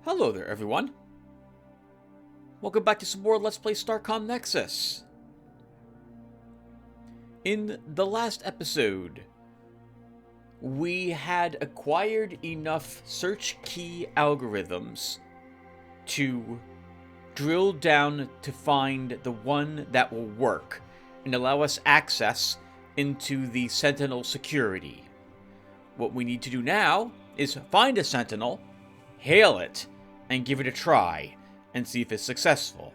Hello there, everyone. Welcome back to some more Let's Play Starcom Nexus. In the last episode, we had acquired enough search key algorithms to drill down to find the one that will work and allow us access into the Sentinel security. What we need to do now is find a Sentinel, hail it, and give it a try, and see if it's successful.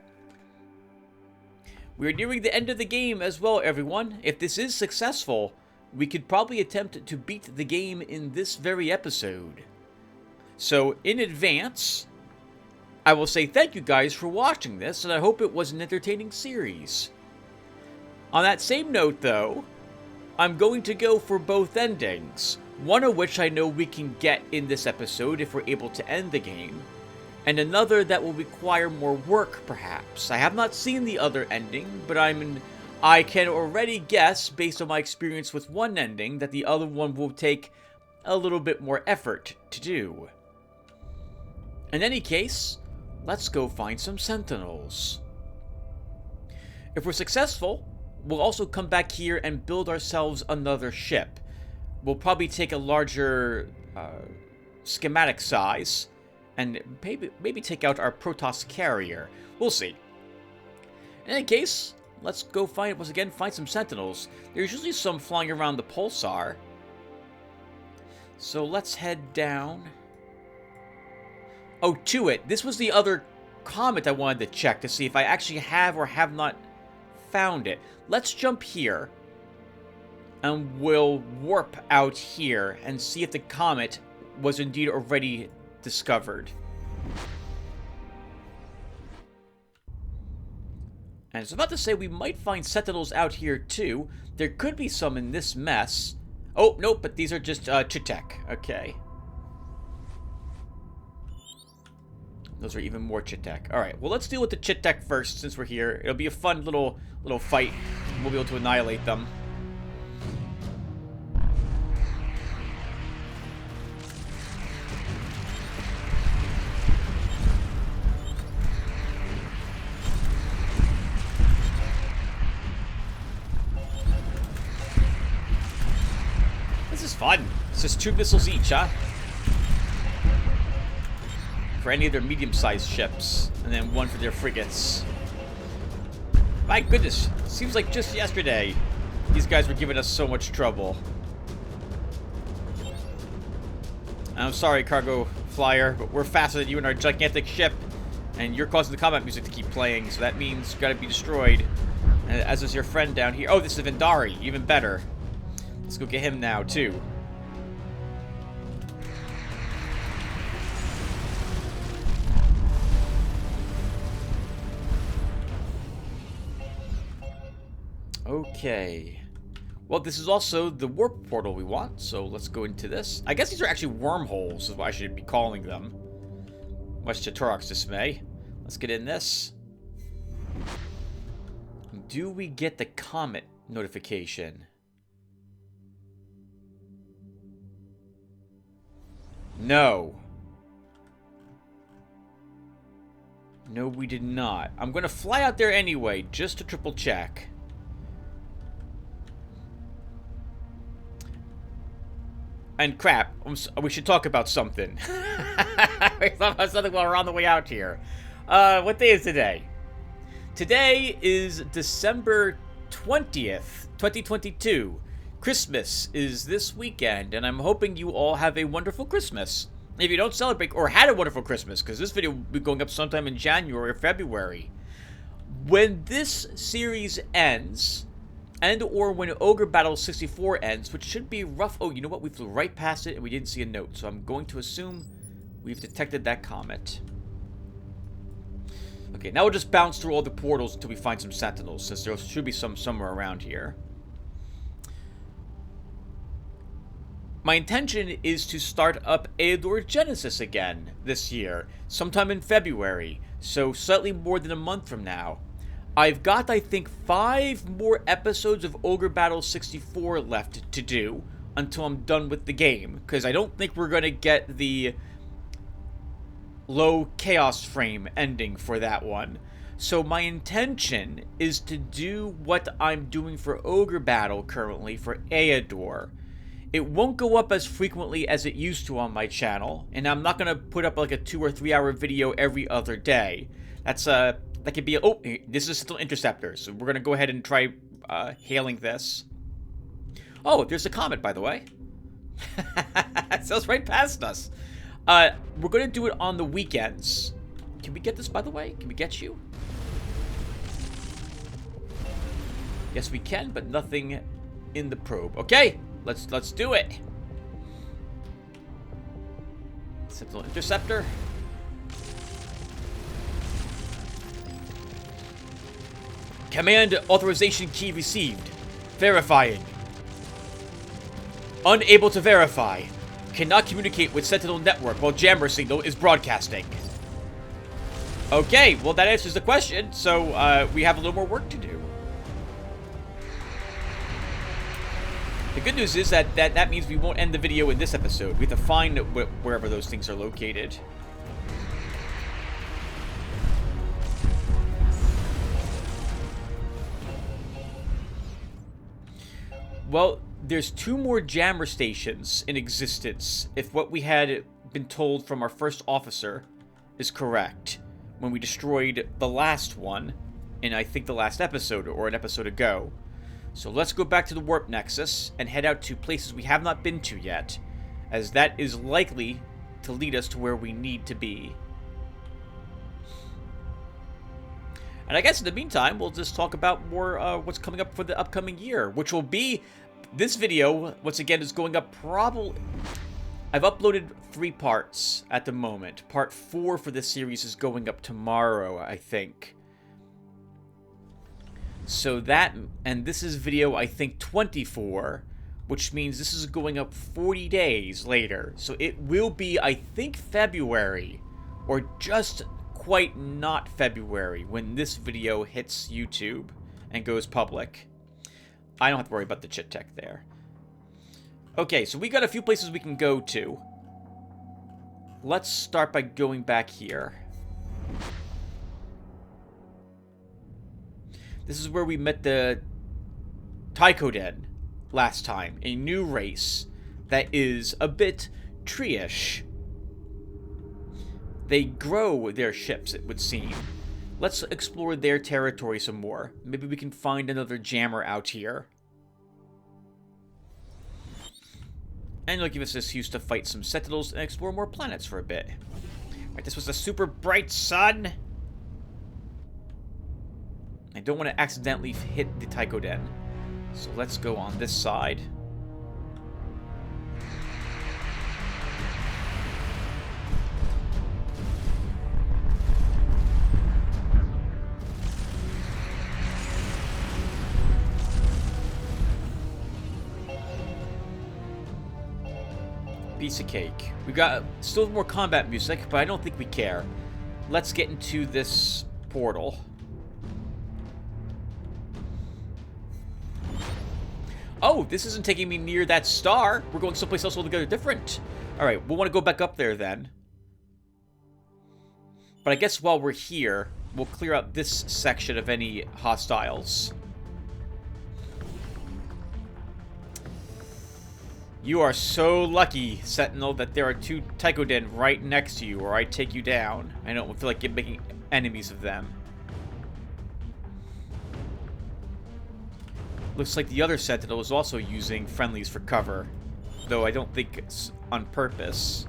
We're nearing the end of the game as well, everyone. If this is successful, we could probably attempt to beat the game in this very episode. So, in advance, I will say thank you guys for watching this, and I hope it was an entertaining series. On that same note, though, I'm going to go for both endings, one of which I know we can get in this episode if we're able to end the game, and another that will require more work, perhaps. I have not seen the other ending, but I can already guess, based on my experience with one ending, that the other one will take a little bit more effort to do. In any case, let's go find some Sentinels. If we're successful, we'll also come back here and build ourselves another ship. We'll probably take a larger schematic size, and maybe take out our Protoss carrier. We'll see. In any case, let's go find some Sentinels. There's usually some flying around the pulsar. So let's head down. Oh, to it. This was the other comet I wanted to check to see if I actually have or have not found it. Let's jump here, and we'll warp out here and see if the comet was indeed already discovered. And I was about to say we might find Sentinels out here too. There could be some in this mess. Oh, nope, but these are just Chitek. Okay. Those are even more Chitek. Alright, well, let's deal with the Chitek first since we're here. It'll be a fun little fight. We'll be able to annihilate them. This is fun. It's just 2 missiles each, huh? For any of their medium-sized ships, and then 1 for their frigates. My goodness, seems like just yesterday these guys were giving us so much trouble. I'm sorry, cargo flyer, but we're faster than you in our gigantic ship, and you're causing the combat music to keep playing, so that means you gotta be destroyed. As is your friend down here. Oh, this is Vendari, even better. Let's go get him now, too. Okay. Well, this is also the warp portal we want, so let's go into this. I guess these are actually wormholes, is what I should be calling them. Much to Turok's dismay. Let's get in this. Do we get the comet notification? No. No, we did not. I'm going to fly out there anyway, just to triple check. And crap, we should talk about something. We thought about something while we're on the way out here. What day is today? Today is December 20th, 2022. Christmas is this weekend, and I'm hoping you all have a wonderful Christmas. If you don't celebrate or had a wonderful Christmas, because this video will be going up sometime in January or February. When this series ends, and or when Ogre Battle 64 ends, which should be rough. Oh, you know what? We flew right past it and we didn't see a note, so I'm going to assume we've detected that comet. Okay, now we'll just bounce through all the portals until we find some Sentinels, since there should be some somewhere around here. My intention is to start up Aeodor Genesis again this year, sometime in February, so slightly more than a month from now. I've got, I think, 5 more episodes of Ogre Battle 64 left to do until I'm done with the game, because I don't think we're going to get the low chaos frame ending for that one. So my intention is to do what I'm doing for Ogre Battle currently for Aeodor. It won't go up as frequently as it used to on my channel, and I'm not going to put up like a 2 or 3 hour video every other day. That could be, oh, this is still Interceptor, so we're going to go ahead and try hailing this. Oh, there's a comet, by the way. It sails right past us. We're going to do it on the weekends. Can we get this, by the way? Can we get you? Yes, we can, but nothing in the probe. Okay, let's do it. Sentinel Interceptor. Command authorization key received. Verifying. Unable to verify. Cannot communicate with Sentinel network while jammer signal is broadcasting. Okay, well that answers the question, so we have a little more work to do. The good news is that means we won't end the video in this episode. We have to find wherever those things are located. Well, there's 2 more jammer stations in existence if what we had been told from our first officer is correct when we destroyed the last one in, I think, the last episode or an episode ago. So let's go back to the Warp Nexus and head out to places we have not been to yet, as that is likely to lead us to where we need to be. And I guess in the meantime, we'll just talk about more what's coming up for the upcoming year, which will be this video. Once again, is going up probably... I've uploaded 3 parts at the moment. Part 4 for this series is going up tomorrow, I think. So that, and this is video, I think, 24, which means this is going up 40 days later. So it will be, I think, February, or just quite not February, when this video hits YouTube and goes public. I don't have to worry about the chit tech there. Okay, so we got a few places we can go to. Let's start by going back here. This is where we met the Tychoden last time, a new race that is a bit tree-ish. They grow their ships, it would seem. Let's explore their territory some more. Maybe we can find another jammer out here. And it'll give us this excuse to fight some sentinels and explore more planets for a bit. Right, this was a super bright sun. I don't want to accidentally hit the Tychoden. So let's go on this side. Piece of cake. We got still more combat music, but I don't think we care. Let's get into this portal. Oh, this isn't taking me near that star. We're going someplace else altogether different. Alright, we'll want to go back up there then. But I guess while we're here, we'll clear out this section of any hostiles. You are so lucky, Sentinel, that there are 2 Tychoden right next to you, or I'd take you down. I don't feel like making enemies of them. Looks like the other Sentinel is also using friendlies for cover, though I don't think it's on purpose.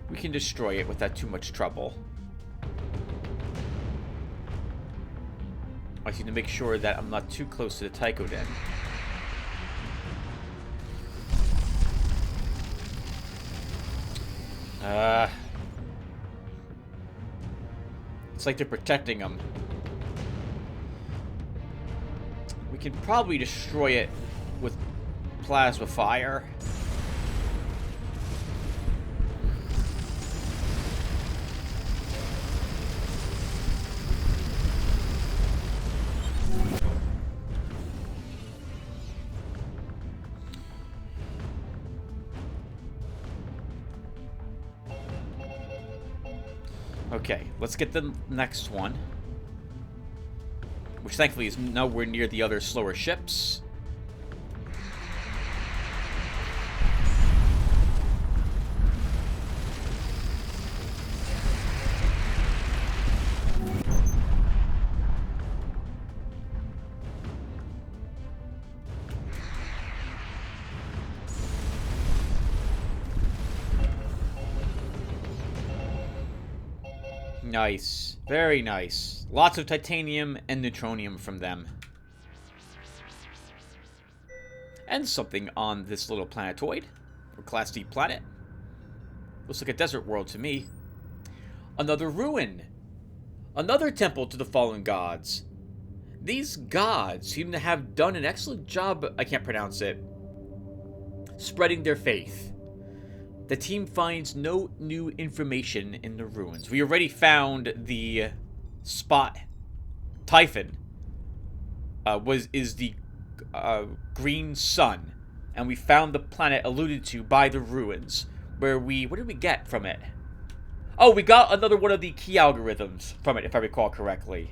We can destroy it without too much trouble. I just need to make sure that I'm not too close to the Tychoden. It's like they're protecting them. We can probably destroy it with plasma fire. Okay, let's get the next one. Which thankfully is nowhere near the other slower ships. Nice. Very nice. Lots of titanium and neutronium from them. And something on this little planetoid. Or Class D planet. Looks like a desert world to me. Another ruin. Another temple to the fallen gods. These gods seem to have done an excellent job, I can't pronounce it, spreading their faith. The team finds no new information in the ruins. We already found the spot. Typhon is the green sun, and we found the planet alluded to by the ruins. What did we get from it? Oh, we got another one of the key algorithms from it, if I recall correctly.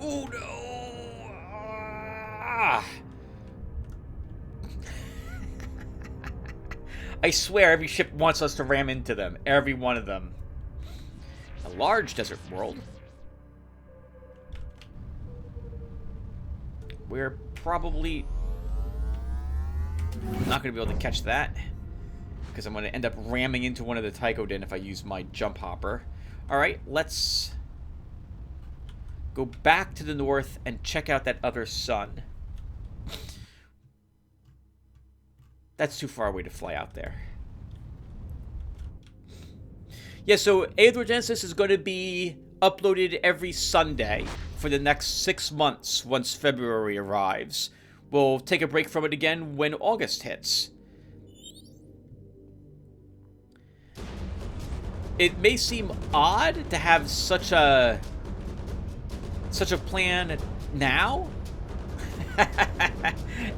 Oh no! Ah. I swear every ship wants us to ram into them. Every one of them. A large desert world. We're probably not going to be able to catch that. Because I'm going to end up ramming into one of the Tychodon if I use my jump hopper. Alright, let's go back to the north and check out that other sun. That's too far away to fly out there. Yeah, so Aethrogenesis is going to be uploaded every Sunday for the next 6 months once February arrives. We'll take a break from it again when August hits. It may seem odd to have such a plan now.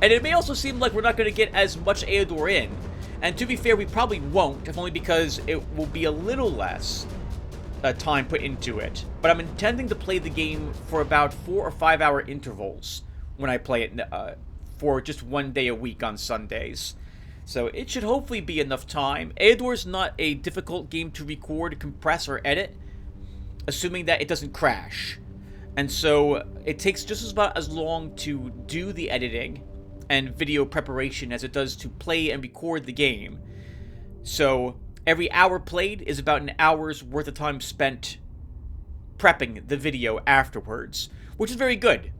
And it may also seem like we're not going to get as much Aedor in. And to be fair, we probably won't, if only because it will be a little less time put into it. But I'm intending to play the game for about 4 or 5 hour intervals when I play it for just 1 day a week on Sundays. So it should hopefully be enough time. Aedor's not a difficult game to record, compress, or edit, assuming that it doesn't crash. And so it takes just about as long to do the editing and video preparation as it does to play and record the game. So every hour played is about an hour's worth of time spent prepping the video afterwards, which is very good.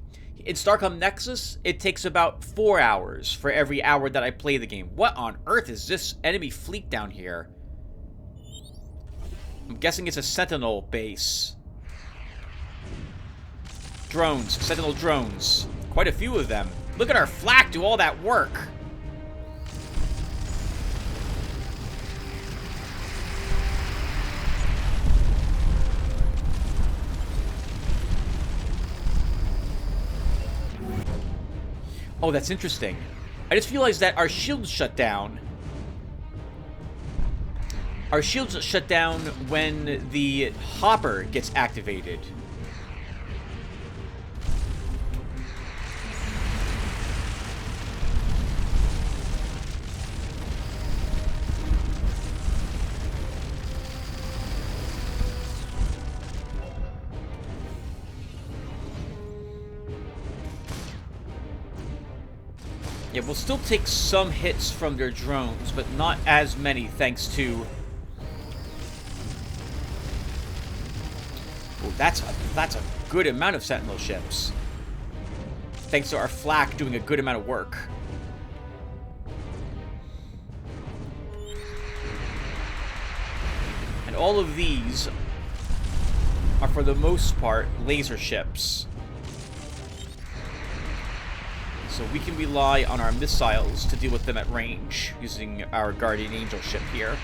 In Starcom Nexus, it takes about 4 hours for every hour that I play the game. What on earth is this enemy fleet down here? I'm guessing it's a Sentinel base. Drones. Sentinel drones. Quite a few of them. Look at our flak do all that work. Oh, that's interesting. I just realized that our shields shut down. Our shields shut down when the hopper gets activated. Yeah, we'll still take some hits from their drones, but not as many thanks to... Oh, that's a good amount of Sentinel ships. Thanks to our flak doing a good amount of work. And all of these are, for the most part, laser ships. So we can rely on our missiles to deal with them at range, using our Guardian Angel ship here.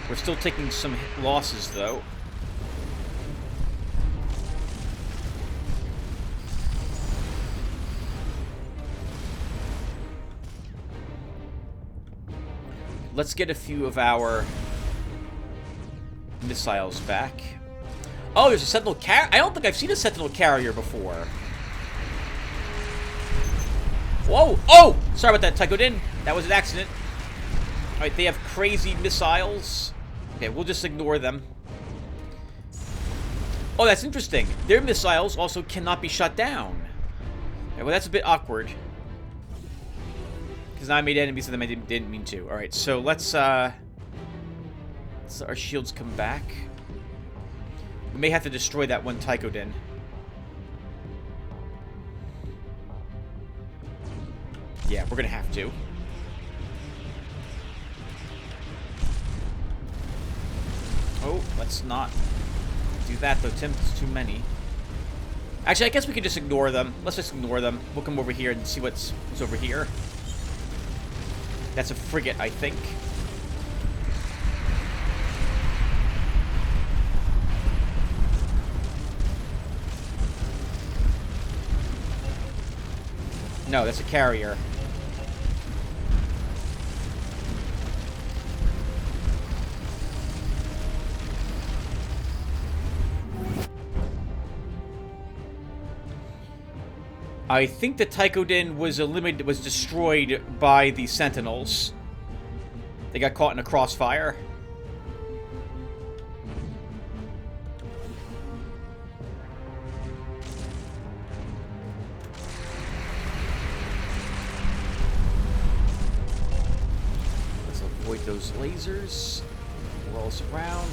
We're still taking some losses, though. let's get a few of our missiles back. Oh, there's a Sentinel carrier. I don't think I've seen a Sentinel carrier before. Whoa! Oh! Sorry about that, Tychodin. That was an accident. Alright, they have crazy missiles. Okay, we'll just ignore them. Oh, that's interesting. Their missiles also cannot be shut down. Okay, well, that's a bit awkward. Because I made enemies of them I didn't mean to. Alright, so let's our shields come back. We may have to destroy that one Tychodin. Yeah, we're gonna have to. Oh, let's not do that though, Tim. It's too many. Actually, I guess we can just ignore them. Let's just ignore them. We'll come over here and see what's over here. That's a frigate, I think. No, that's a carrier. I think the Tychodin was destroyed by the Sentinels. They got caught in a crossfire. Let's avoid those lasers. Rolls around.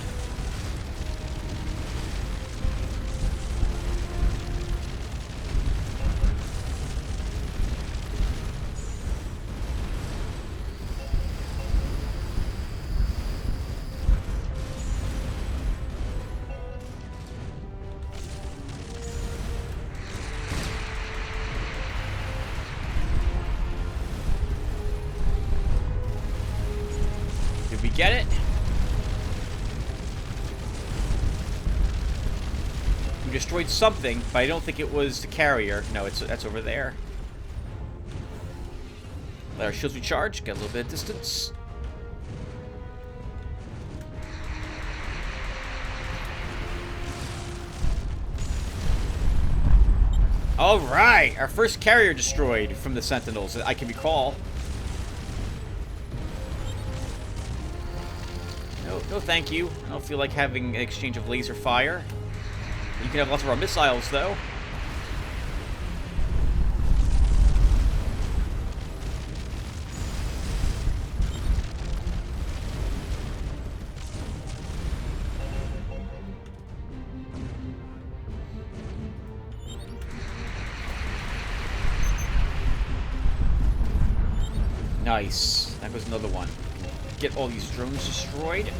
Did we get it? We destroyed something, but I don't think it was the carrier. No, that's over there. Let our shields recharge. Get a little bit of distance. Alright! Our first carrier destroyed from the Sentinels that I can recall. No, thank you. I don't feel like having an exchange of laser fire. You can have lots of our missiles, though. Nice. That goes another one. Get all these drones destroyed.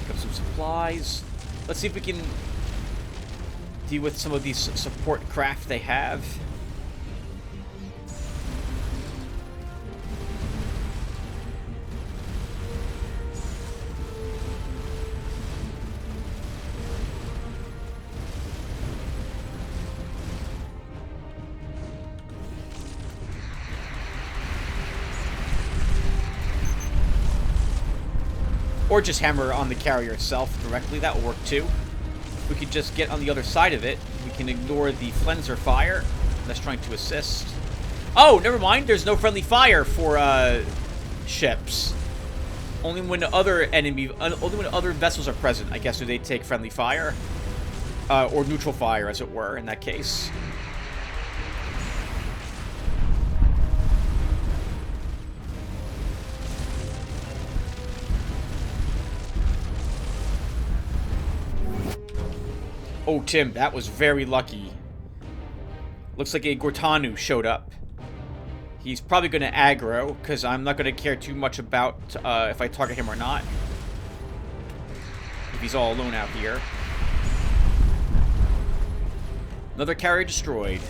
Pick up some supplies. Let's see if we can deal with some of these support craft they have. Or just hammer on the carrier itself directly. That will work too. If we could just get on the other side of it, we can ignore the Flenser fire that's trying to assist. Oh, never mind. There's no friendly fire for ships. Only when other vessels are present, I guess, do they take friendly fire. Or neutral fire, as it were, in that case. Oh, Tim, that was very lucky. Looks like a Gortanu showed up. He's probably going to aggro, because I'm not going to care too much about if I target him or not. If he's all alone out here. Another carrier destroyed.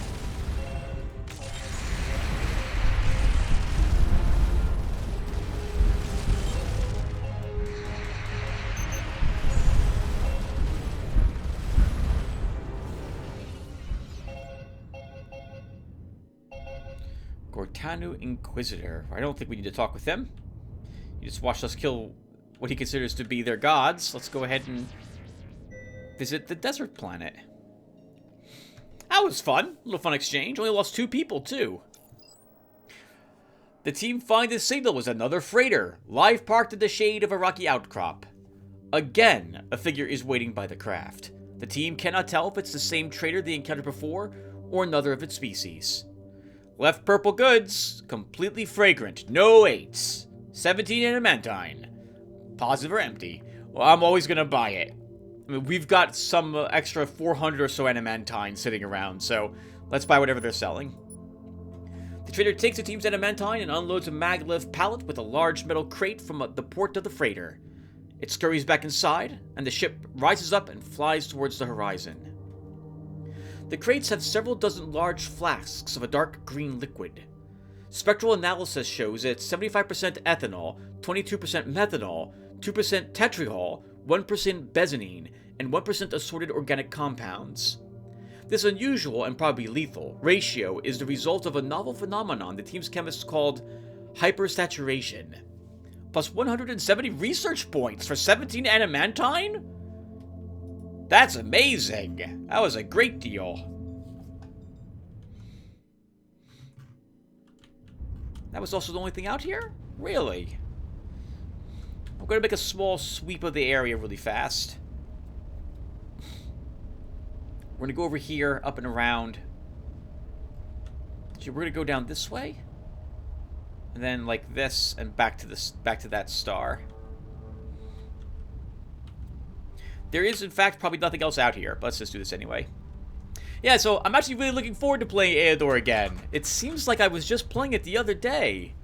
Gortanu Inquisitor. I don't think we need to talk with them. You just watched us kill what he considers to be their gods. Let's go ahead and visit the desert planet. That was fun. A little fun exchange. Only lost 2 people, too. The team find the signal was another freighter, live parked in the shade of a rocky outcrop. Again, a figure is waiting by the craft. The team cannot tell if it's the same trader they encountered before, or another of its species. Left purple goods, completely fragrant, no 8s. 17 adamantine. Positive or empty? Well, I'm always gonna buy it. I mean, we've got some extra 400 or so adamantine sitting around, so let's buy whatever they're selling. The trader takes the team's adamantine and unloads a maglev pallet with a large metal crate from the port of the freighter. It scurries back inside, and the ship rises up and flies towards the horizon. The crates have several dozen large flasks of a dark green liquid. Spectral analysis shows it's 75% ethanol, 22% methanol, 2% tetriol, 1% benzene, and 1% assorted organic compounds. This unusual and probably lethal ratio is the result of a novel phenomenon the team's chemists called hypersaturation. Plus 170 research points for 17 adamantine? That's amazing! That was a great deal. That was also the only thing out here? Really? I'm going to make a small sweep of the area really fast. We're going to go over here, up and around. So we're going to go down this way. And then like this, and back to that star. There is, in fact, probably nothing else out here, but let's just do this anyway. Yeah, so I'm actually really looking forward to playing Eador again. It seems like I was just playing it the other day.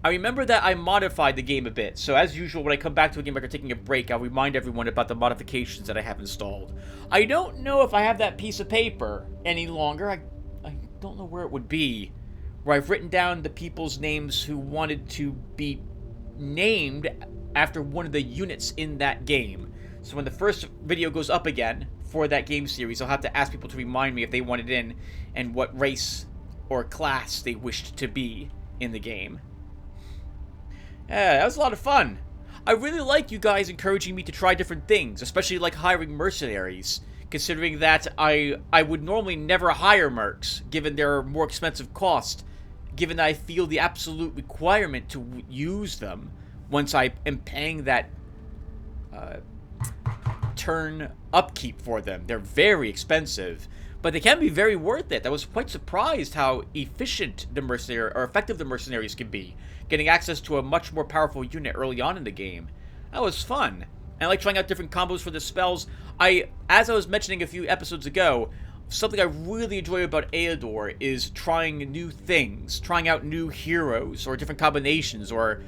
I remember that I modified the game a bit, so as usual, when I come back to a game after taking a break, I'll remind everyone about the modifications that I have installed. I don't know if I have that piece of paper any longer. I don't know where it would be, where I've written down the people's names who wanted to be named after one of the units in that game. So when the first video goes up again for that game series, I'll have to ask people to remind me if they wanted in and what race or class they wished to be in the game. Yeah, that was a lot of fun. I really like you guys encouraging me to try different things, especially like hiring mercenaries, considering that I would normally never hire mercs, given their more expensive cost, given that I feel the absolute requirement to use them once I am paying that turn upkeep for them. They're very expensive, but they can be very worth it. I was quite surprised how efficient the mercenary, or effective the mercenaries can be, getting access to a much more powerful unit early on in the game. That was fun. And I like trying out different combos for the spells. As I was mentioning a few episodes ago, something I really enjoy about Eador is trying new things, trying out new heroes, or different combinations, or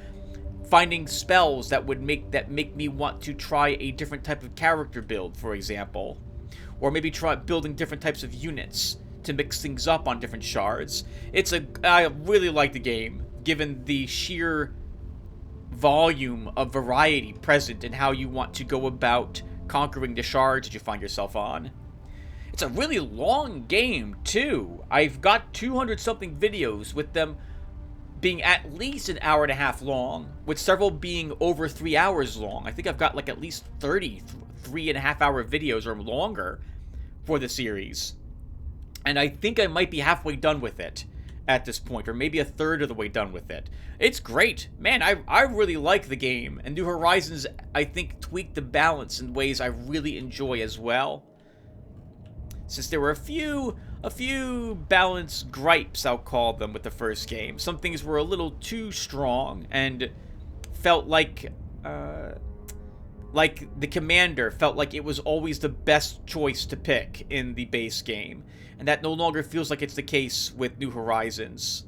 finding spells that would make me want to try a different type of character build, for example. Or maybe try building different types of units to mix things up on different shards. I really like the game, given the sheer volume of variety present in how you want to go about conquering the shards that you find yourself on. It's a really long game, too. I've got 200-something videos with them being at least an hour and a half long, with several being over 3 hours long. I think I've got like at least 30 3.5-hour videos or longer for the series. And I think I might be halfway done with it at this point, or maybe a third of the way done with it. It's great. Man, I really like the game, and New Horizons, I think, tweaked the balance in ways I really enjoy as well. Since there were a few balance gripes, I'll call them, with the first game. Some things were a little too strong, and felt like the commander felt like it was always the best choice to pick in the base game. And that no longer feels like it's the case with New Horizons.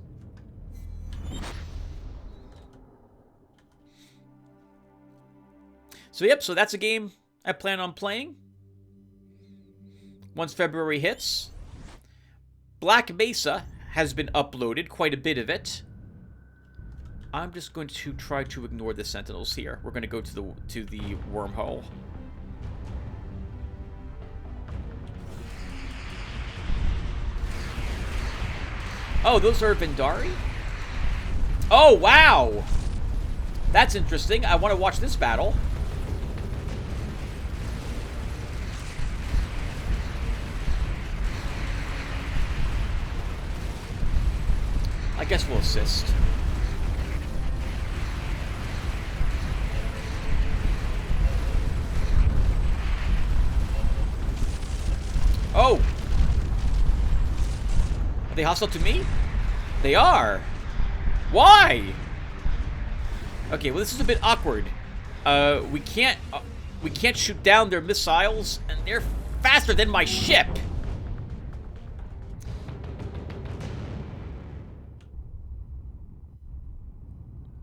So yep, so that's a game I plan on playing once February hits. Black Mesa has been uploaded, quite a bit of it. I'm just going to try to ignore the sentinels here. We're going to go to the wormhole. Oh, those are Vendari? Oh, wow! That's interesting. I want to watch this battle. I guess we'll assist. Oh! Are they hostile to me? They are! Why? Okay, well this is a bit awkward. We can't shoot down their missiles, and they're faster than my ship!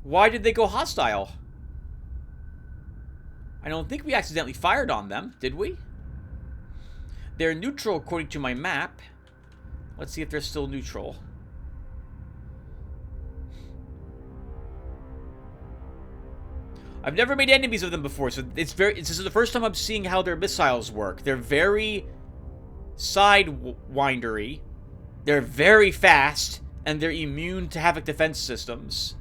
Why did they go hostile? I don't think we accidentally fired on them, did we? They're neutral according to my map. Let's see if they're still neutral. I've never made enemies of them before, so this is the first time I'm seeing how their missiles work. They're very sidewindery. They're very fast, and they're immune to Havoc defense systems.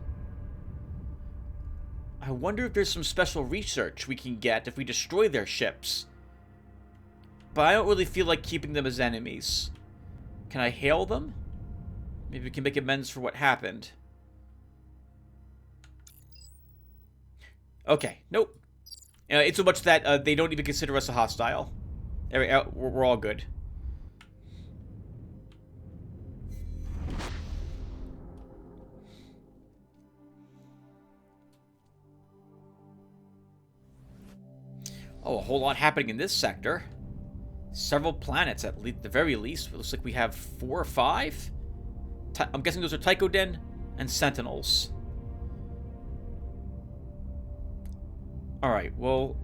I wonder if there's some special research we can get if we destroy their ships. But I don't really feel like keeping them as enemies. Can I hail them? Maybe we can make amends for what happened. Okay, nope. It's so much that they don't even consider us a hostile. We're all good. Oh, a whole lot happening in this sector. Several planets, at the very least. It looks like we have 4 or 5. I'm guessing those are Tychoden and Sentinels. Alright, well,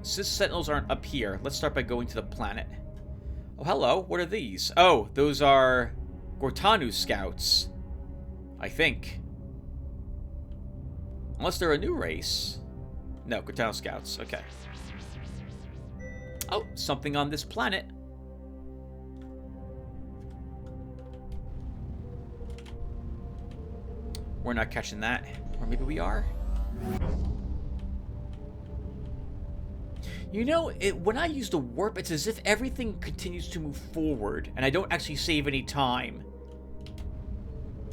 since Sentinels aren't up here, let's start by going to the planet. Oh, hello. What are these? Oh, those are Gortanu scouts. I think. Unless they're a new race. No, Gortanu scouts. Okay. Oh, something on this planet. We're not catching that. Or maybe we are? You know, when I use the warp, it's as if everything continues to move forward, and I don't actually save any time.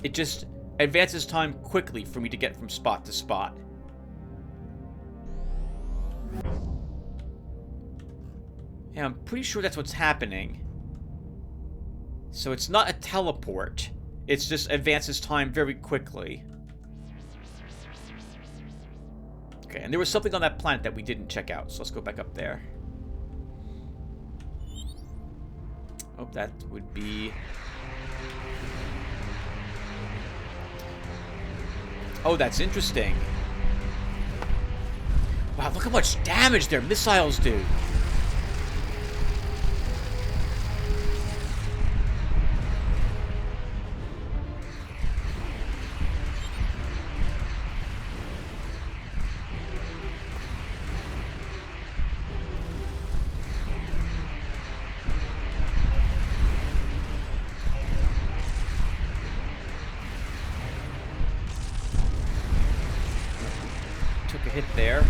It just advances time quickly for me to get from spot to spot. Yeah, I'm pretty sure that's what's happening. So it's not a teleport. It's just advances time very quickly. Okay, and there was something on that planet that we didn't check out, so let's go back up there. Oh, that would be... Oh, that's interesting. Wow, look how much damage their missiles do. Took a hit there.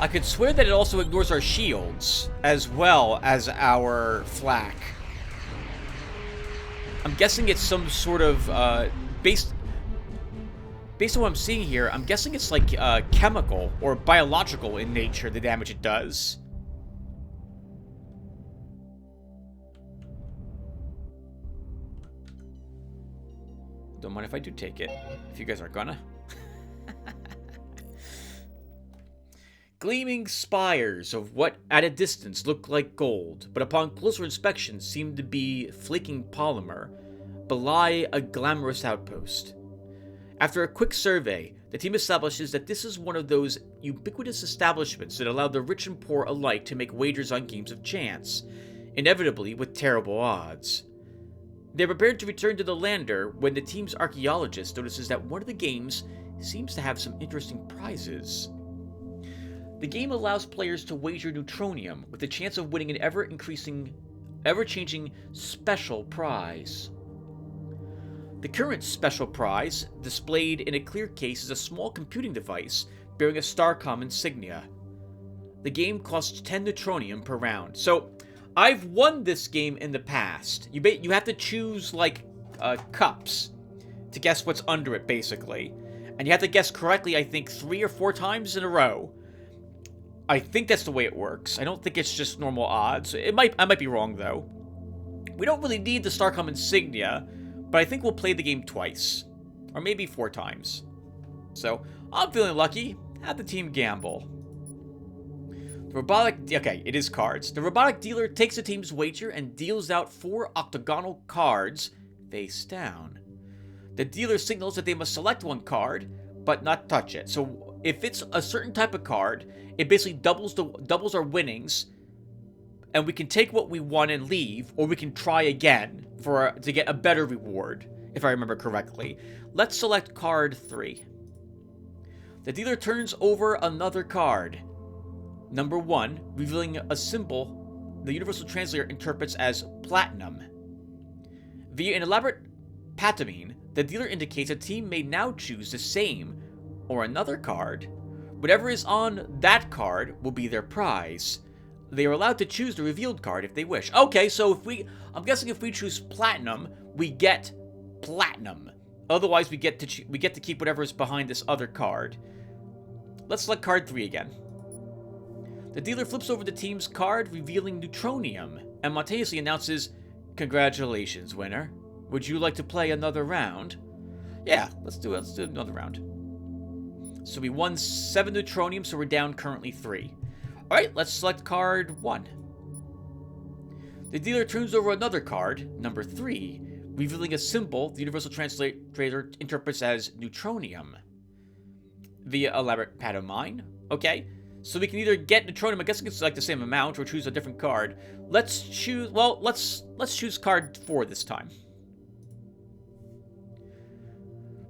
I could swear that it also ignores our shields, as well as our flak. I'm guessing it's some sort of, based on what I'm seeing here, I'm guessing it's like, chemical or biological in nature, the damage it does. Don't mind if I do take it, if you guys are gonna. Gleaming spires of what at a distance looked like gold, but upon closer inspection seemed to be flaking polymer, belie a glamorous outpost. After a quick survey, the team establishes that this is one of those ubiquitous establishments that allow the rich and poor alike to make wagers on games of chance, inevitably with terrible odds. They're prepared to return to the lander when the team's archaeologist notices that one of the games seems to have some interesting prizes. The game allows players to wager neutronium with the chance of winning an ever-changing special prize. The current special prize, displayed in a clear case, is a small computing device bearing a Starcom insignia. The game costs 10 neutronium per round. So, I've won this game in the past. You have to choose, like, cups to guess what's under it, basically. And you have to guess correctly, I think, 3 or 4 times in a row. I think that's the way it works. I don't think it's just normal odds. I might be wrong, though. We don't really need the Starcom insignia, but I think we'll play the game twice. Or maybe 4 times. So, I'm feeling lucky. Have the team gamble. The robotic... Okay, it is cards. The robotic dealer takes the team's wager and deals out 4 octagonal cards face down. The dealer signals that they must select 1 card, but not touch it. So if it's a certain type of card, it basically doubles our winnings, and we can take what we won and leave, or we can try again to get a better reward, if I remember correctly. Let's select card 3. The dealer turns over another card. Number 1, revealing a symbol the Universal Translator interprets as platinum. Via an elaborate pantomime, the dealer indicates a team may now choose the same or another card. Whatever is on that card will be their prize. They are allowed to choose the revealed card if they wish. Okay, so I'm guessing if we choose platinum, we get platinum. Otherwise, we get to keep whatever is behind this other card. Let's select card 3 again. The dealer flips over the team's card, revealing neutronium, and spontaneously announces, "Congratulations, winner. Would you like to play another round?" Yeah, let's do another round. So we won 7 neutronium, so we're down currently 3. Alright, let's select card 1. The dealer turns over another card, number 3, revealing a symbol the Universal Translator interprets as neutronium. Via elaborate pantomime. Okay, so we can either get neutronium, I guess it's like the same amount, or choose a different card. Let's choose card 4 this time.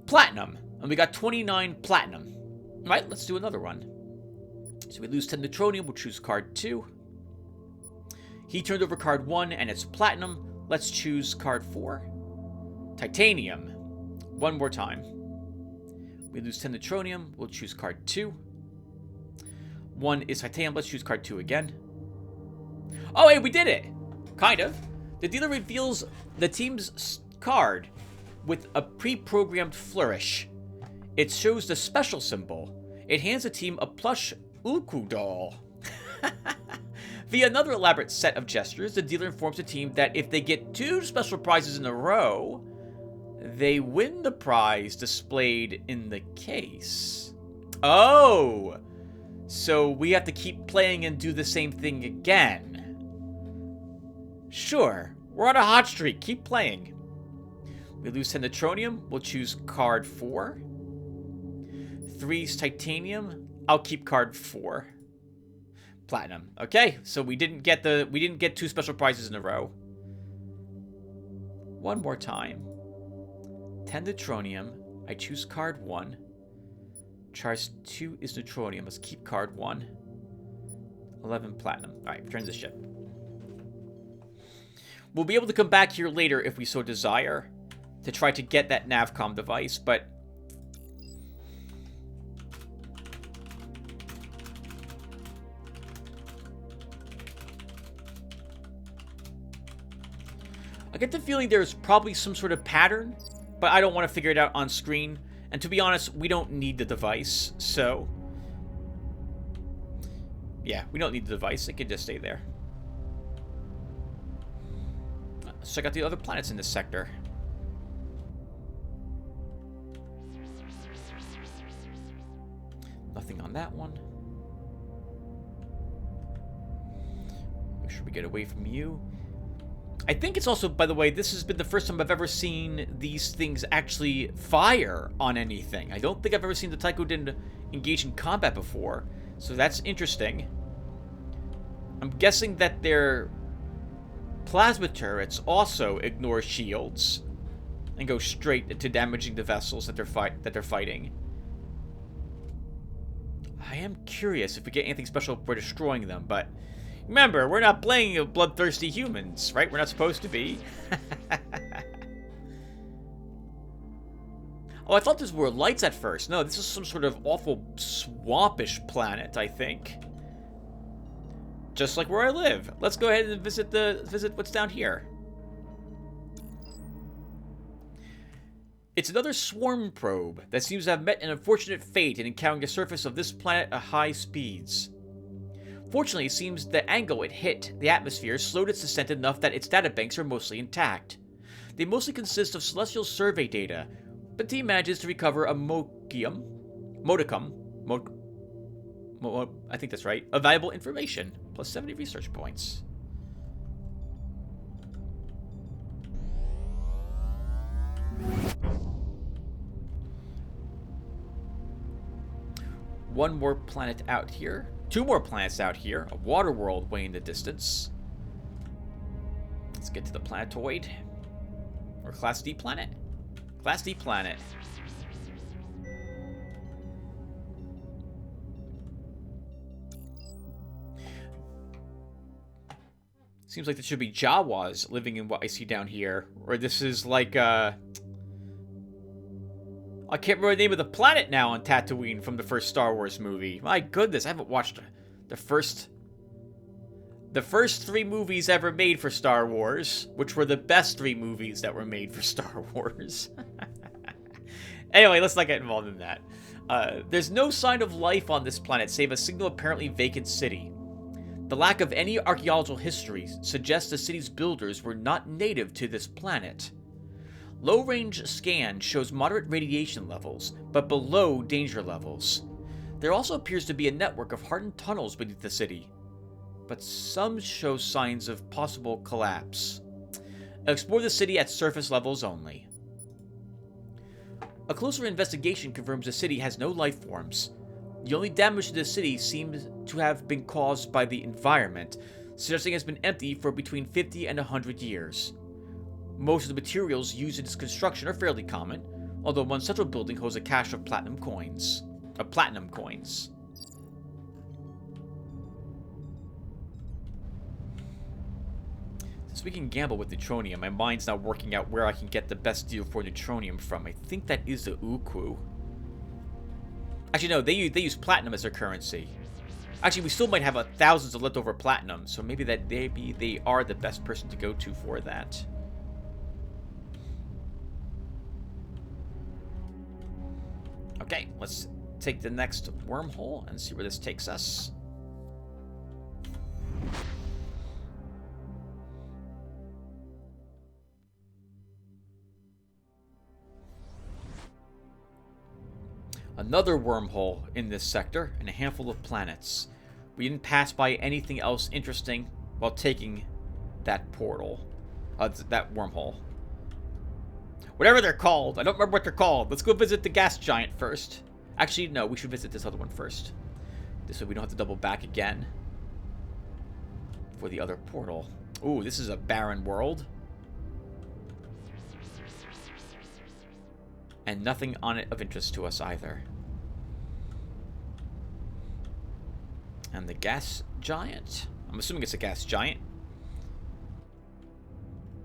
Platinum. And we got 29 platinum. Alright, let's do another one. So we lose 10 neutronium, we'll choose card 2. He turned over card 1, and it's platinum. Let's choose card 4. Titanium. One more time. We lose 10 neutronium, we'll choose card 2. 1 is titanium, let's choose card 2 again. Oh, hey, we did it! Kind of. The dealer reveals the team's card with a pre-programmed flourish. It shows the special symbol. It hands the team a plush Uku doll. Via another elaborate set of gestures, the dealer informs the team that if they get 2 special prizes in a row, they win the prize displayed in the case. Oh! So we have to keep playing and do the same thing again. Sure, we're on a hot streak. Keep playing. We lose 10 neutronium. We'll choose card 4. 3's titanium. I'll keep card 4. Platinum. Okay, so we didn't get 2 special prizes in a row. One more time. 10 neutronium. I choose card 1. Charge 2 is neutronium. Let's keep card 1. 11 platinum. Alright, return this ship. We'll be able to come back here later if we so desire to try to get that Navcom device, but I get the feeling there's probably some sort of pattern, but I don't want to figure it out on screen. And to be honest, we don't need the device, so yeah, we don't need the device. It can just stay there. Let's check out the other planets in this sector. Nothing on that one. Make sure we get away from you. I think it's also, by the way, this has been the first time I've ever seen these things actually fire on anything. I don't think I've ever seen the Taikudin engage in combat before, so that's interesting. I'm guessing that their plasma turrets also ignore shields and go straight to damaging the vessels that they're fighting. I am curious if we get anything special for destroying them, but remember, we're not playing bloodthirsty humans, right? We're not supposed to be. Oh, I thought these were lights at first. No, this is some sort of awful swampish planet, I think. Just like where I live. Let's go ahead and visit what's down here. It's another swarm probe that seems to have met an unfortunate fate in encountering the surface of this planet at high speeds. Fortunately, it seems the angle it hit the atmosphere slowed its descent enough that its databanks are mostly intact. They mostly consist of celestial survey data, but the team manages to recover a modicum, I think that's right, of valuable information, plus 70 research points. One more planet out here. Two more planets out here. A water world way in the distance. Let's get to the planetoid. Or Class D planet? Class D planet. Seems like there should be Jawas living in what I see down here. Or this is like, I can't remember the name of the planet now on Tatooine from the first Star Wars movie. My goodness, I haven't watched the first 3 movies ever made for Star Wars, which were the best 3 movies that were made for Star Wars. Anyway, let's not get involved in that. There's no sign of life on this planet, save a single apparently vacant city. The lack of any archaeological history suggests the city's builders were not native to this planet. Low-range scan shows moderate radiation levels, but below danger levels. There also appears to be a network of hardened tunnels beneath the city, but some show signs of possible collapse. Explore the city at surface levels only. A closer investigation confirms the city has no life forms. The only damage to the city seems to have been caused by the environment, suggesting it has been empty for between 50 and 100 years. Most of the materials used in its construction are fairly common, although one central building holds a cache of platinum coins. Since we can gamble with neutronium, my mind's not working out where I can get the best deal for neutronium from. I think that is the Uku. Actually, no, they use platinum as their currency. Actually, we still might have thousands of leftover platinum, so maybe they are the best person to go to for that. Okay, let's take the next wormhole and see where this takes us. Another wormhole in this sector and a handful of planets. We didn't pass by anything else interesting while taking that portal. That wormhole. Whatever they're called. I don't remember what they're called. Let's go visit the gas giant first. Actually, no, we should visit this other one first. This way we don't have to double back again for the other portal. Ooh, this is a barren world. And nothing on it of interest to us either. And the gas giant. I'm assuming it's a gas giant.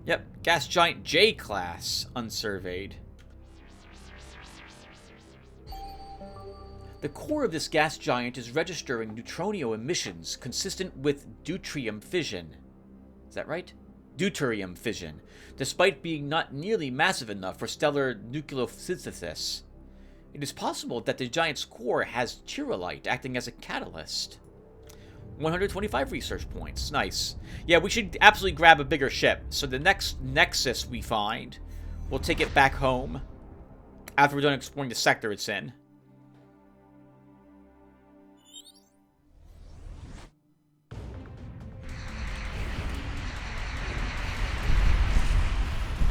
Yep, gas giant J class, unsurveyed. The core of this gas giant is registering neutronio emissions consistent with deuterium fission. Is that right? Deuterium fission, despite being not nearly massive enough for stellar nucleosynthesis. It is possible that the giant's core has chirolite acting as a catalyst. 125 research points. Nice. Yeah, we should absolutely grab a bigger ship. So the next Nexus we find, we'll take it back home after we're done exploring the sector it's in.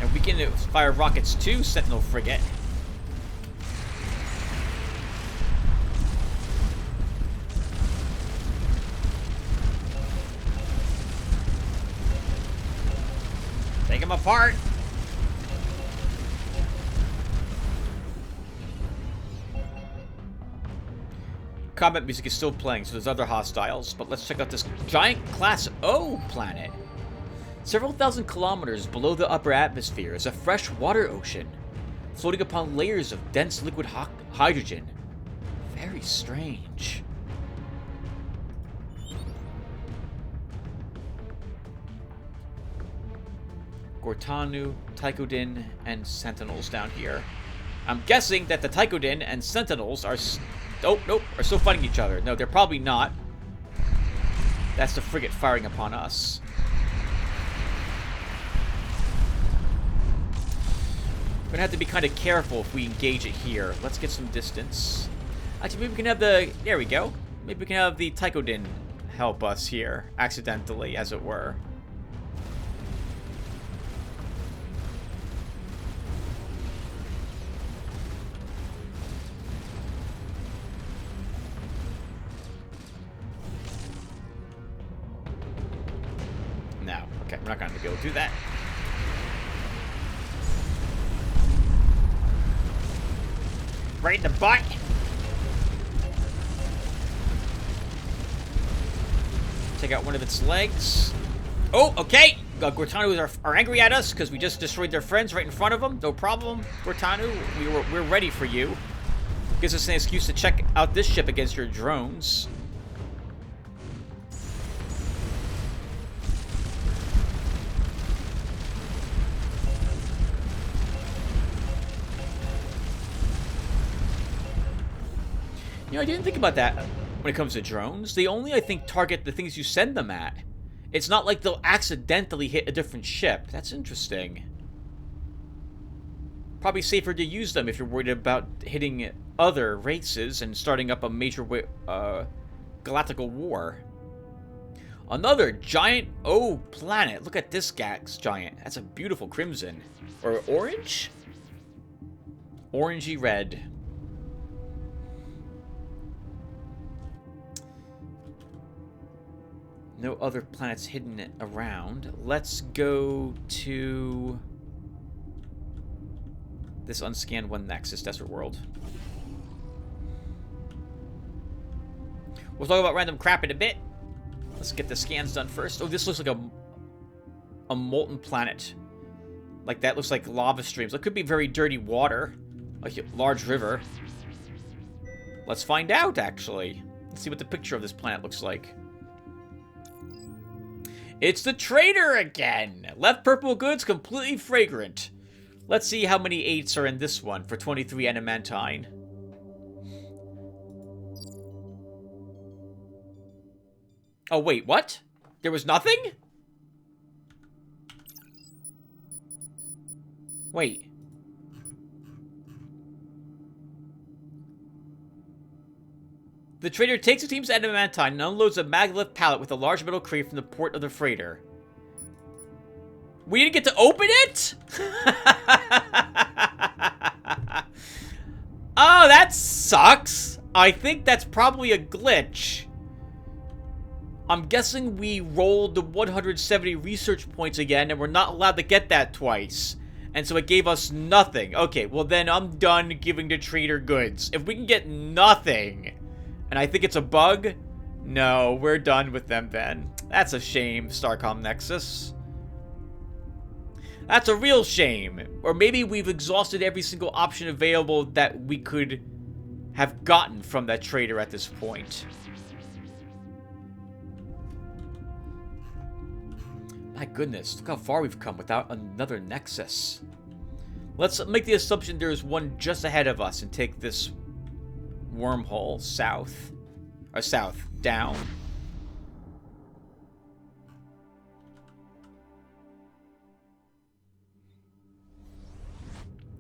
And we can fire rockets too, Sentinel Frigate. Take them apart. Combat music is still playing, so there's other hostiles, but let's check out this giant Class O planet. Several thousand kilometers below the upper atmosphere is a fresh water ocean. floating upon layers of dense liquid hydrogen. Very strange. Gortanu, Tychodin, and Sentinels down here. I'm guessing that the Tychodin and Sentinels are... Oh, nope, are still fighting each other. No, they're probably not. That's the frigate firing upon us. We're gonna have to be kind of careful if we engage it here. Let's get some distance. Actually, maybe we can have the... There we go. Maybe we can have the Tychodin help us here, accidentally, as it were. No. Okay, we're not going to be able to do that. Right in the butt. Take out one of its legs. Oh, okay. Gortanu are angry at us because we just destroyed their friends right in front of them. No problem, Gortanu. We're ready for you. Gives us an excuse to check out this ship against your drones. You know, I didn't think about that when it comes to drones. They only, I think, target the things you send them at. It's not like they'll accidentally hit a different ship. That's interesting. Probably safer to use them if you're worried about hitting other races and starting up a major galactical war. Another giant planet. Look at this gas giant. That's a beautiful crimson. Or orange? Orangey red. No other planets hidden around. Let's go to this unscanned one Nexus Desert World. We'll talk about random crap in a bit. Let's get the scans done first. Oh, this looks like a molten planet. Like that looks like lava streams. It could be very dirty water, like a large river. Let's find out, actually. Let's see what the picture of this planet looks like. It's the trader again! Left purple goods, completely fragrant. Let's see how many 8s are in this one for 23 adamantine. Oh, wait, what? There was nothing? Wait. The trader takes the team's adamantine and unloads a maglev pallet with a large metal crate from the port of the freighter. We didn't get to open it? Oh, that sucks. I think that's probably a glitch. I'm guessing we rolled the 170 research points again and we're not allowed to get that twice. And so it gave us nothing. Okay, well then I'm done giving the trader goods. If we can get nothing... And I think it's a bug? No, we're done with them then. That's a shame, Starcom Nexus. That's a real shame. Or maybe we've exhausted every single option available that we could have gotten from that trader at this point. My goodness, look how far we've come without another Nexus. Let's make the assumption there's one just ahead of us and take this wormhole south. Or south. Down.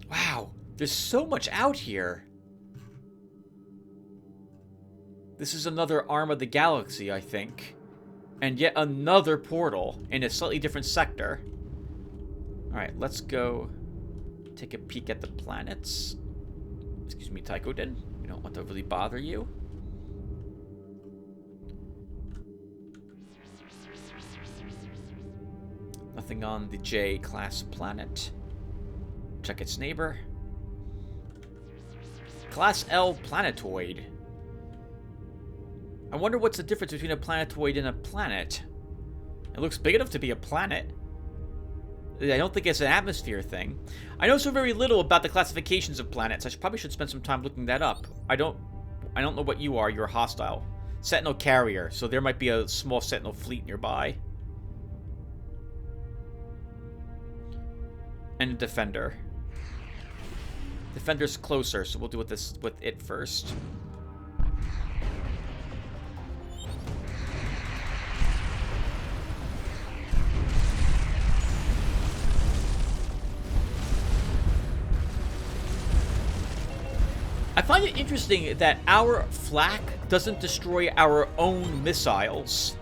Wow. There's so much out here. This is another arm of the galaxy, I think. And yet another portal in a slightly different sector. Alright, let's go take a peek at the planets. Excuse me, Tychodin. We don't want to really bother you. Nothing on the J-class planet. Check its neighbor. Class L planetoid. I wonder what's the difference between a planetoid and a planet. It looks big enough to be a planet. I don't think it's an atmosphere thing. I know so very little about the classifications of planets. I probably should spend some time looking that up. I don't know what you are. You're a hostile. Sentinel carrier, so there might be a small Sentinel fleet nearby. And a defender. Defender's closer, so we'll do with it first. I find it interesting that our flak doesn't destroy our own missiles.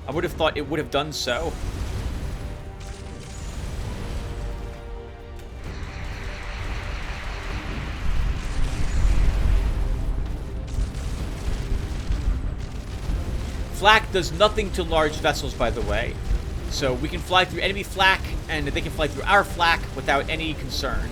I would have thought it would have done so. Flak does nothing to large vessels, by the way. So we can fly through enemy flak, and they can fly through our flak without any concern.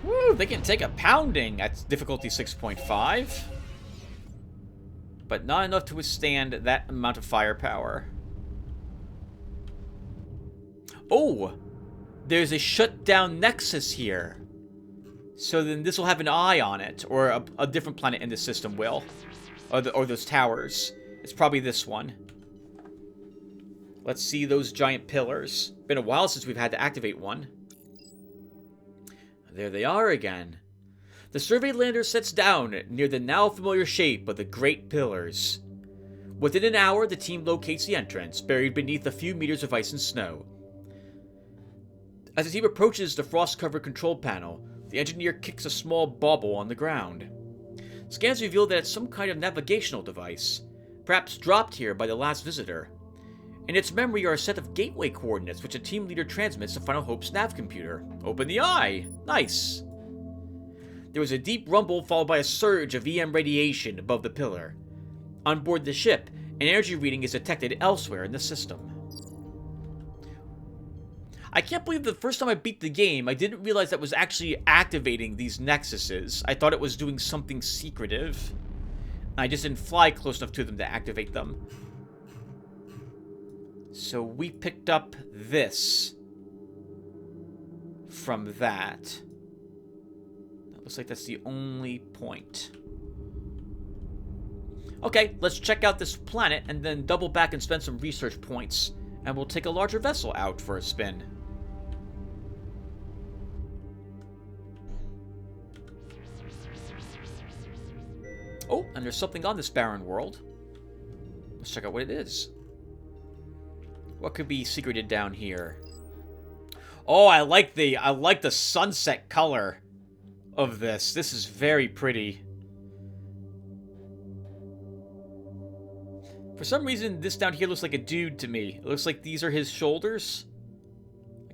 Woo, they can take a pounding at difficulty 6.5. But not enough to withstand that amount of firepower. Oh! There's a shutdown Nexus here. So then this will have an eye on it. Or a different planet in the system will. Or those towers. It's probably this one. Let's see those giant pillars. Been a while since we've had to activate one. There they are again. The survey lander sets down near the now familiar shape of the Great Pillars. Within an hour, the team locates the entrance, buried beneath a few meters of ice and snow. As the team approaches the frost-covered control panel, the engineer kicks a small bauble on the ground. Scans reveal that it's some kind of navigational device, perhaps dropped here by the last visitor. In its memory are a set of gateway coordinates which a team leader transmits to Final Hope's nav computer. Open the eye! Nice! There was a deep rumble followed by a surge of EM radiation above the pillar. On board the ship, an energy reading is detected elsewhere in the system. I can't believe the first time I beat the game, I didn't realize that was actually activating these nexuses. I thought it was doing something secretive. I just didn't fly close enough to them to activate them. So we picked up this from that. Looks like that's the only point. Okay, let's check out this planet and then double back and spend some research points. And we'll take a larger vessel out for a spin. Oh, and there's something on this barren world. Let's check out what it is. What could be secreted down here? Oh, I like the sunset color of this. This is very pretty. For some reason, this down here looks like a dude to me. It looks like these are his shoulders.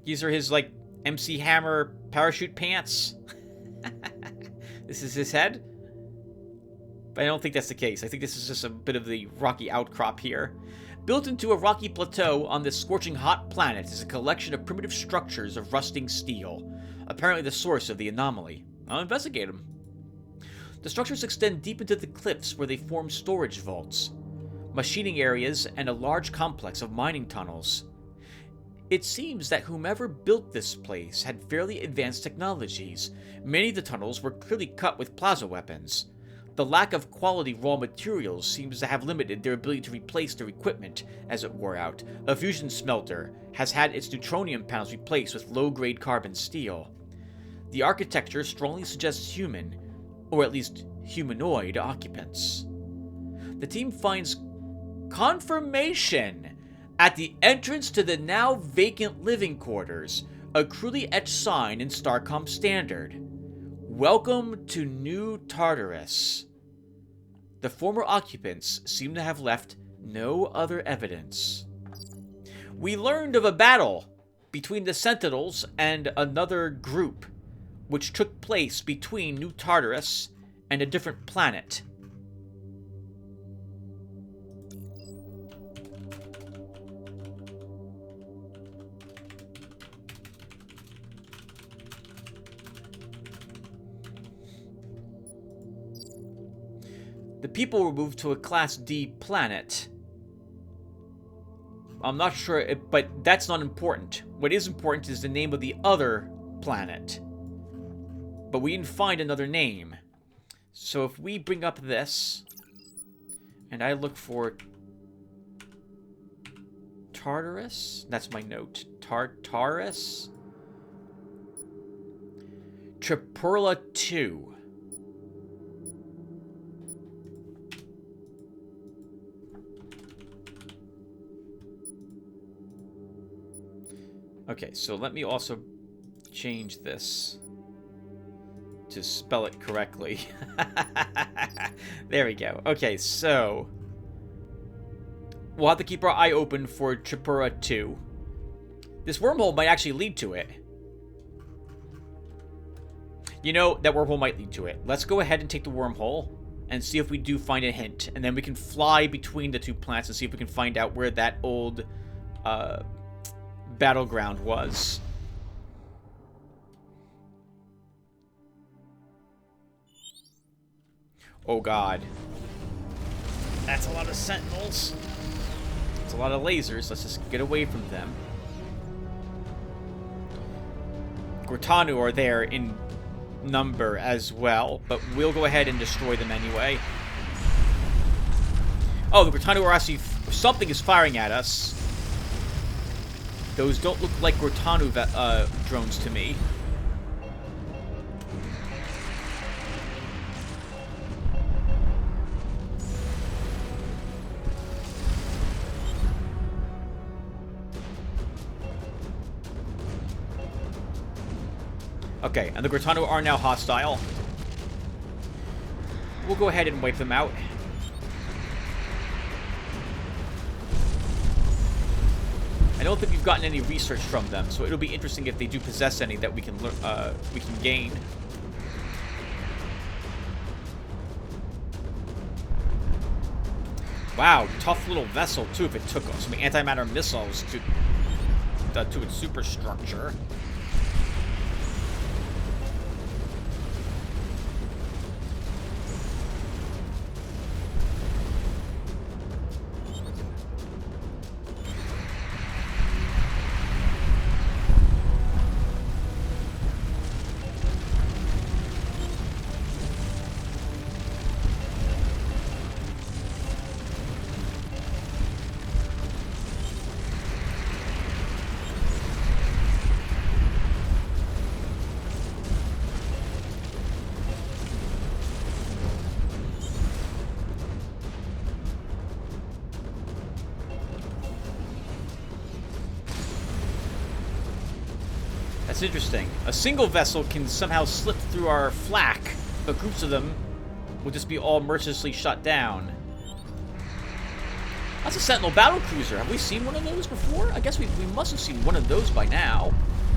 These are his, like, MC Hammer parachute pants. This is his head. But I don't think that's the case. I think this is just a bit of the rocky outcrop here. Built into a rocky plateau on this scorching hot planet is a collection of primitive structures of rusting steel, apparently the source of the anomaly. I'll investigate them. The structures extend deep into the cliffs where they form storage vaults, machining areas, and a large complex of mining tunnels. It seems that whomever built this place had fairly advanced technologies. Many of the tunnels were clearly cut with plasma weapons. The lack of quality raw materials seems to have limited their ability to replace their equipment as it wore out. A fusion smelter has had its neutronium panels replaced with low-grade carbon steel. The architecture strongly suggests human, or at least humanoid, occupants. The team finds confirmation at the entrance to the now vacant living quarters, a crudely etched sign in Starcom Standard. Welcome to New Tartarus. The former occupants seem to have left no other evidence. We learned of a battle between the Sentinels and another group, which took place between New Tartarus and a different planet. people were moved to a Class D planet. I'm not sure, but that's not important. What is important is the name of the other planet. But we didn't find another name. So if we bring up this, and I look for Tartarus, that's my note. Tartarus? Tripurla 2. Okay, so let me also change this to spell it correctly. There we go. Okay, so we'll have to keep our eye open for Tripura 2. This wormhole might actually lead to it. You know, that wormhole might lead to it. Let's go ahead and take the wormhole and see if we do find a hint. And then we can fly between the two planets and see if we can find out where that old battleground was. Oh god. That's a lot of sentinels. It's a lot of lasers. Let's just get away from them. Gortanu are there in number as well, but we'll go ahead and destroy them anyway. Oh, the Gortanu are actually... something is firing at us. Those don't look like Gortanu drones to me. Okay, and the Gortanu are now hostile. We'll go ahead and wipe them out. I don't think we've gotten any research from them, so it'll be interesting if they do possess any that we can gain. Wow, tough little vessel too. If it took some antimatter missiles to its superstructure. That's interesting. A single vessel can somehow slip through our flak, but groups of them will just be all mercilessly shut down. That's a Sentinel battlecruiser. Have we seen one of those before? I guess we must have seen one of those by now.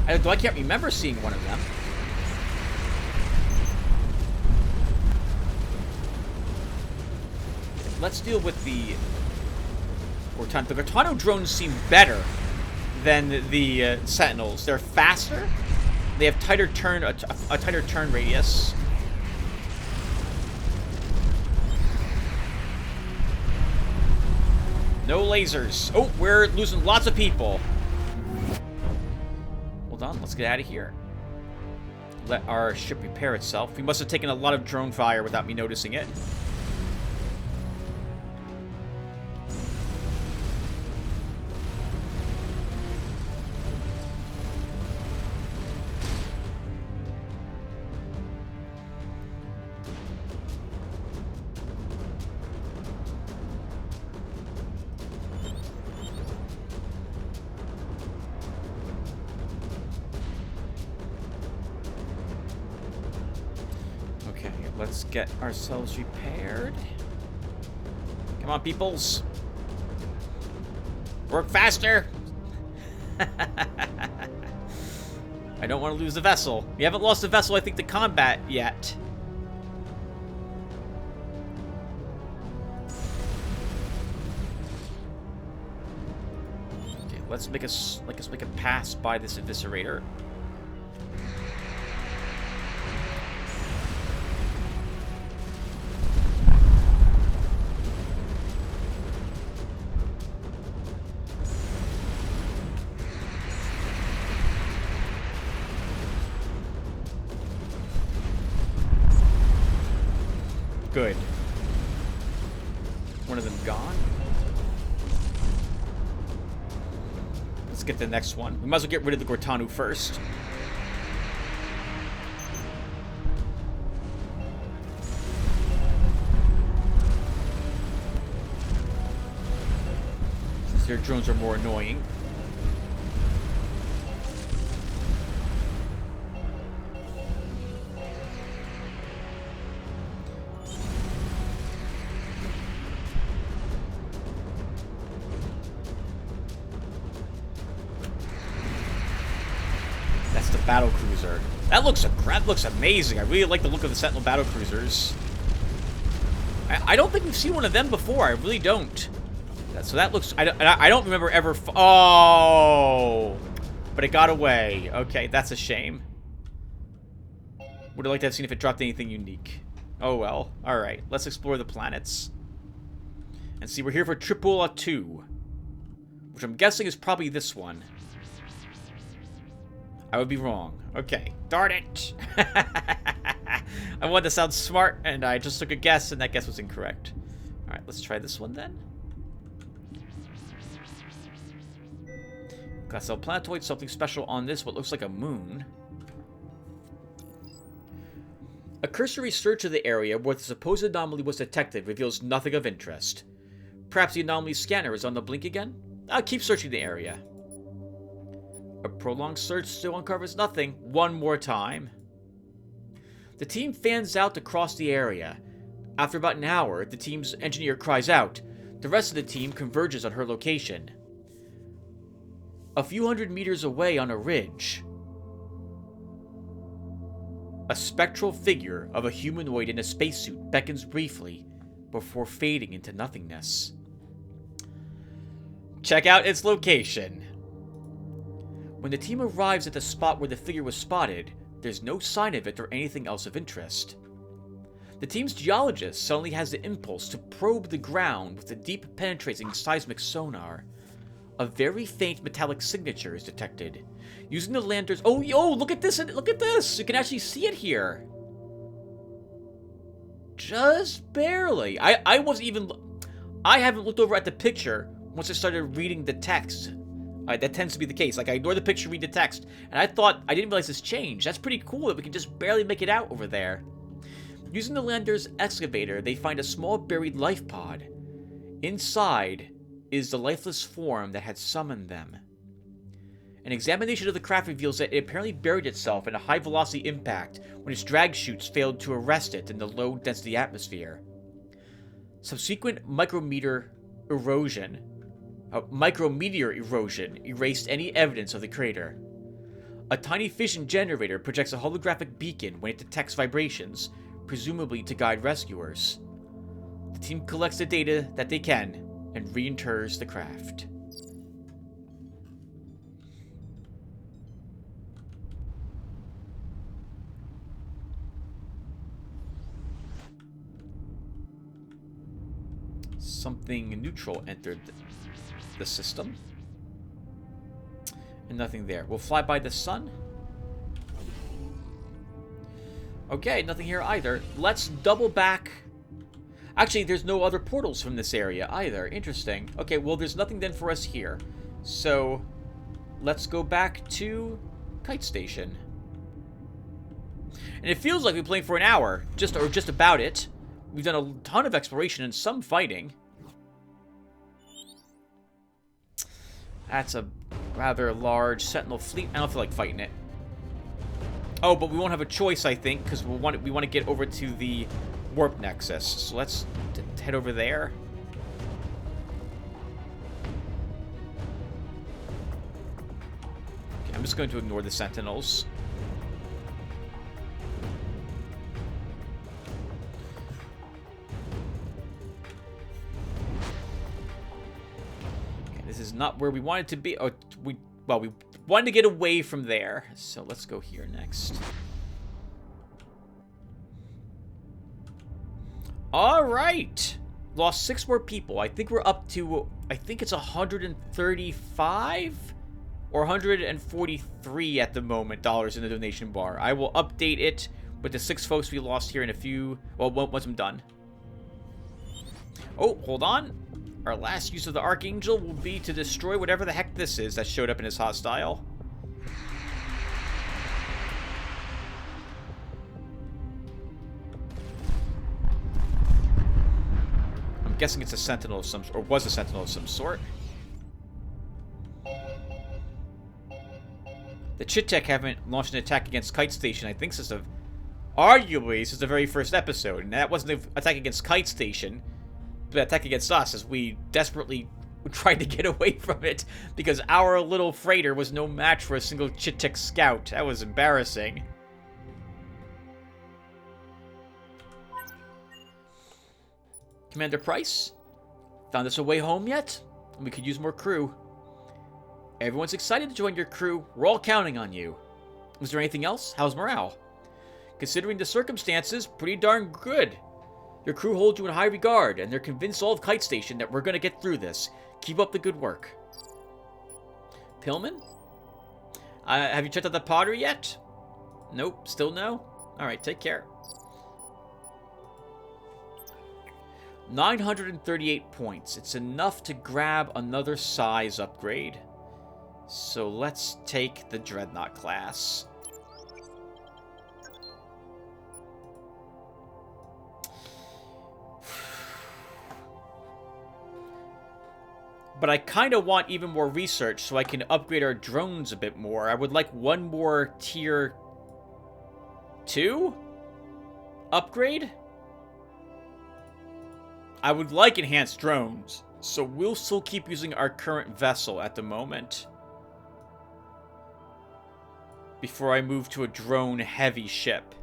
Though I can't remember seeing one of them. Let's deal with the Gortanu. The Gortanu drones seem better than the Sentinels. They're faster. They have tighter turn, a tighter turn radius. No lasers. Oh, we're losing lots of people. Hold on, let's get out of here. Let our ship repair itself. We must have taken a lot of drone fire without me noticing it. Let's get ourselves repaired. Come on, peoples. Work faster. I don't want to lose the vessel. We haven't lost the vessel, I think, to combat yet. Okay, let's make a pass by this eviscerator. good. One of them gone. Let's get the next one. We might as well get rid of the Gortanu first. Since their drones are more annoying. Battle cruiser. That looks amazing. I really like the look of the Sentinel battle cruisers. I don't think we've seen one of them before. I really don't. So that looks. I don't remember ever. Oh, but it got away. Okay, that's a shame. Would have liked to have seen if it dropped anything unique. Oh well. All right. Let's explore the planets and see. We're here for Tripola 2, which I'm guessing is probably this one. I would be wrong. Okay. Darn it! I wanted to sound smart, and I just took a guess, and that guess was incorrect. Alright, let's try this one then. Glass cell planetoid, something special on this, what looks like a moon. A cursory search of the area where the supposed anomaly was detected reveals nothing of interest. Perhaps the anomaly scanner is on the blink again? I'll keep searching the area. A prolonged search still uncovers nothing. One more time. The team fans out across the area. After about an hour, the team's engineer cries out. The rest of the team converges on her location. A few hundred meters away on a ridge, a spectral figure of a humanoid in a spacesuit beckons briefly before fading into nothingness. Check out its location. When the team arrives at the spot where the figure was spotted, there's no sign of it or anything else of interest. The team's geologist suddenly has the impulse to probe the ground with a deep penetrating seismic sonar. A very faint metallic signature is detected. Using the lanterns... Oh, yo, look at this! Look at this! You can actually see it here. Just barely. I wasn't even... I haven't looked over at the picture once I started reading the text. That tends to be the case. Like, I ignore the picture, read the text, and I didn't realize this changed. That's pretty cool that we can just barely make it out over there. Using the lander's excavator, they find a small buried life pod. Inside is the lifeless form that had summoned them. An examination of the craft reveals that it apparently buried itself in a high-velocity impact when its drag chutes failed to arrest it in the low-density atmosphere. Subsequent micrometeor erosion erased any evidence of the crater. A tiny fission generator projects a holographic beacon when it detects vibrations, presumably to guide rescuers. The team collects the data that they can and reinters the craft. Something neutral entered the system. And nothing there. We'll fly by the sun. Okay, nothing here either. Let's double back. Actually, there's no other portals from this area either. Interesting. Okay, well, there's nothing then for us here. So, let's go back to Kite Station. And it feels like we've been playing for an hour. Just about it. We've done a ton of exploration and some fighting. That's a rather large Sentinel fleet. I don't feel like fighting it. Oh, but we won't have a choice, I think, because we want to get over to the Warp Nexus. So let's head over there. Okay, I'm just going to ignore the Sentinels. Okay, this is not where we wanted to be. Oh, we wanted to get away from there. So let's go here next. All right. Lost 6 more people. I think we're up to, I think it's 135 or 143 at the moment dollars in the donation bar. I will update it with the 6 folks we lost here in a few, well, once I'm done. Oh, hold on. Our last use of the Archangel will be to destroy whatever the heck this is that showed up in his hostile. I'm guessing it's a Sentinel of some sort, or was a Sentinel of some sort. The Chit-Tech haven't launched an attack against Kite Station, I think, since arguably since the very first episode. And that wasn't an attack against Kite Station, but an attack against us, as we desperately tried to get away from it, because our little freighter was no match for a single Chit-Tech scout. That was embarrassing. Commander Price, found us a way home yet? We could use more crew. Everyone's excited to join your crew. We're all counting on you. Was there anything else? How's morale? Considering the circumstances, pretty darn good. Your crew holds you in high regard, and they're convinced all of Kite Station that we're going to get through this. Keep up the good work. Pillman? Have you checked out the pottery yet? Nope, still no? Alright, take care. 938 points. It's enough to grab another size upgrade. So let's take the Dreadnought class. But I kind of want even more research so I can upgrade our drones a bit more. I would like one more tier 2 upgrade. I would like enhanced drones, so we'll still keep using our current vessel at the moment before I move to a drone-heavy ship.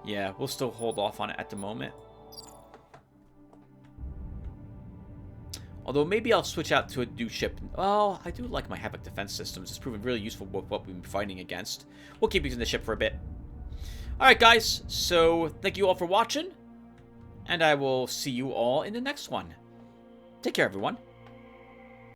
Yeah, we'll still hold off on it at the moment. Although maybe I'll switch out to a new ship. Oh, I do like my Havoc defense systems. It's proven really useful with what we've been fighting against. We'll keep using the ship for a bit. Alright guys, so thank you all for watching. And I will see you all in the next one. Take care, everyone.